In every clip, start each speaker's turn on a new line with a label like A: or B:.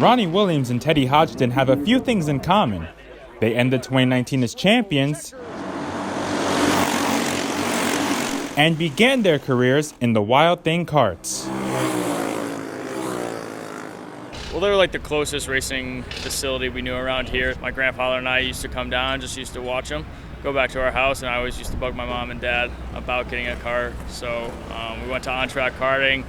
A: Ronnie Williams and Teddy Hodgdon have a few things in common. They ended 2019 as champions and began their careers in the Wild Thing karts.
B: Well, they're like the closest racing facility we knew around here. My grandfather and I used to come down, just used to watch them, go back to our house, and I always used to bug my mom and dad about getting a car. So we went to on-track karting,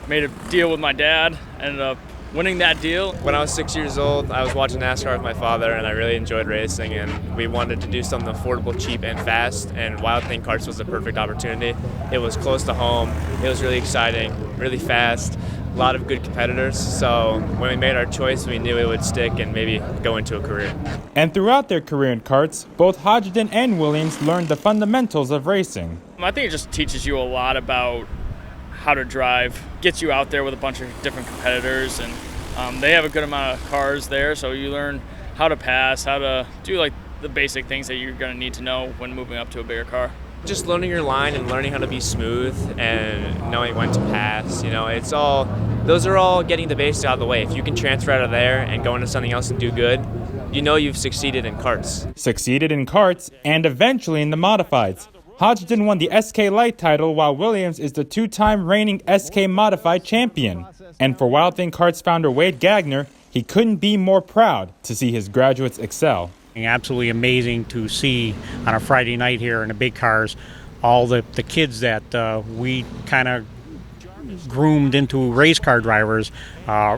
B: made a deal with my dad, ended up winning that deal.
C: When I was 6 years old, I was watching NASCAR with my father, and I really enjoyed racing, and we wanted to do something affordable, cheap, and fast, and Wild Thing Karts was the perfect opportunity. It was close to home, it was really exciting, really fast, a lot of good competitors, so when we made our choice, we knew it would stick and maybe go into a career.
A: And throughout their career in karts, both Hodgdon and Williams learned the fundamentals of racing.
B: I think it just teaches you a lot about how to drive, gets you out there with a bunch of different competitors, and they have a good amount of cars there, so you learn how to pass, how to do like the basic things that you're going to need to know when moving up to a bigger car.
C: Just learning your line and learning how to be smooth and knowing when to pass, those are all getting the basics out of the way. If you can transfer out of there and go into something else and do good, you know you've succeeded in karts.
A: Succeeded in karts and eventually in the modifieds. Hodgdon won the SK Light title, while Williams is the two-time reigning SK Modified champion. And for Wild Thing Karts founder Wade Gagner, he couldn't be more proud to see his graduates excel.
D: Absolutely amazing to see on a Friday night here in the big cars, all the kids that we kind of groomed into race car drivers,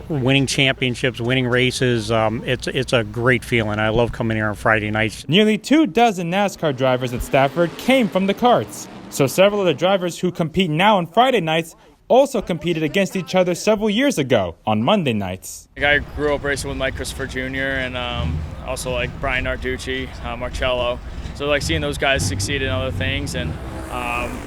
D: winning championships, winning races. It's a great feeling. I love coming here on Friday nights.
A: Nearly 24 NASCAR drivers at Stafford came from the karts, so several of the drivers who compete now on Friday nights also competed against each other several years ago on Monday nights.
B: I grew up racing with Mike Christopher Jr. and also like Brian Narducci, Marcello. So like seeing those guys succeed in other things and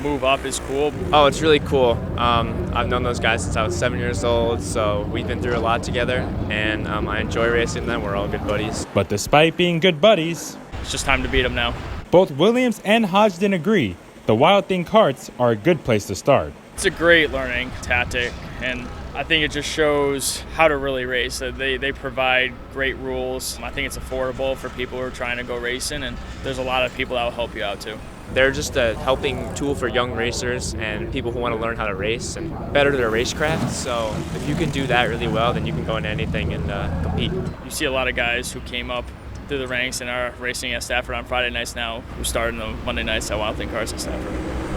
B: move up is cool.
C: Oh, it's really cool. I've known those guys since I was 7 years old, so we've been through a lot together, and I enjoy racing them. We're all good buddies.
A: But despite being good buddies,
B: it's just time to beat them now.
A: Both Williams and Hodgdon agree the Wild Thing karts are a good place to start.
B: It's a great learning tactic, and I think it just shows how to really race. They provide great rules. I think it's affordable for people who are trying to go racing, and there's a lot of people that will help you out too.
C: They're just a helping tool for young racers and people who want to learn how to race and better their racecraft. So if you can do that really well, then you can go into anything and compete.
B: You see a lot of guys who came up through the ranks and are racing at Stafford on Friday nights now, who started on the Monday nights at Wild Thing Karts at Stafford.